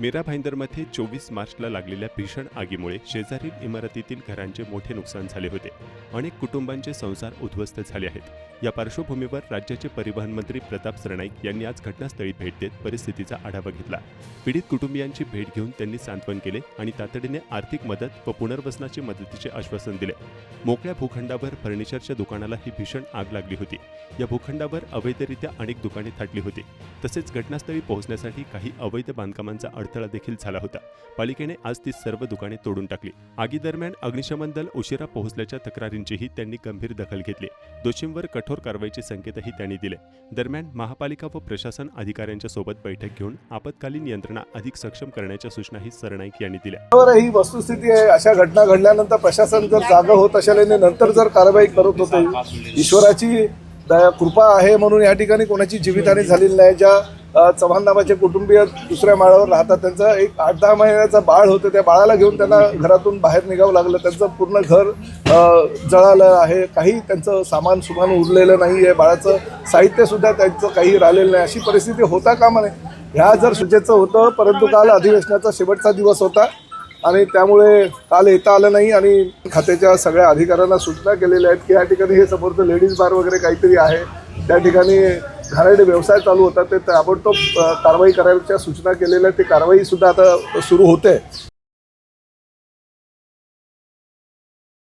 मीरा भाईंदरमध्ये 24 मार्चला लागलेल्या भीषण आगीमुळे शेजारील इमारतीतील घरांचे मोठे नुकसान झाले होते. अनेक कुटुंबांचे संसार उद्ध्वस्त झाले आहेत. या पार्श्वभूमीवर राज्याचे परिवहन मंत्री प्रताप सरनाईक यांनी आज घटनास्थळी भेट देत परिस्थितीचा आढावा घेतला. पीडित कुटुंबियांची भेट घेऊन त्यांनी सांत्वन केले आणि तातडीने आर्थिक मदत व पुनर्वसनाची मदतीचे आश्वासन दिले. मोकळ्या भूखंडावर फर्निचरच्या दुकानाला ही भीषण आग लागली होती. या भूखंडावर अवैधरित्या अनेक दुकाने थाटली होती. तसेच घटनास्थळी पोहोचण्यासाठी काही अवैध बांधकामांचा अडथळा देखील झाला होता. पालिकेने आज ती सर्व दुकाने तोडून टाकली. आगीदरम्यान अग्निशमन दल उशिरा पोहोचल्याच्या तक्रारींचीही त्यांनी गंभीर दखल घेतली. दोषींवर कठोर कारवाईचे संकेतही त्यांनी दिले. दरम्यान महापालिका व प्रशासन अधिकाऱ्यांच्या सोबत बैठक घेऊन आपत्कालीन यंत्रणा अधिक सक्षम करण्याच्या सूचनाही सरनाईक यांनी दिल्या. ही वस्तुस्थिती आहे. अशा घटना घडल्यानंतर प्रशासन जर जागा होत असेल नंतर जर कारवाई करत होते, ईश्वराची कृपा आहे म्हणून या ठिकाणी कोणाची जीवितहानी झालेली नाही. ज्या चव्हाण नावाचे कुटुंबीय दुसऱ्या माळ्यावर राहतात, त्यांचं एक 8-10 महिन्याचं बाळ होतं. त्या बाळाला घेऊन त्यांना घरातून बाहेर निघावं लागलं. त्यांचं पूर्ण घर जळालं आहे. काही त्यांचं सामान उरलेलं नाही आहे. बाळाचं साहित्य सुद्धा त्यांचं काही राहिलेलं नाही. अशी परिस्थिती होता कामा नये. ह्या जर सुचेचं होतं, परंतु काल अधिवेशनाचा शेवटचा दिवस होता आणि त्यामुळे काल येता आलं नाही. आणि खात्याच्या सगळ्या अधिकाऱ्यांना सूचना केलेल्या आहेत की या ठिकाणी हे समोरचं लेडीज बार वगैरे काहीतरी आहे, त्या ठिकाणी घाणेरडे व्यवसाय चालू होतात, ते ताबडतोब कारवाई करायच्या सूचना केलेल्या आहेत. ती कारवाई सुद्धा आता सुरू होते.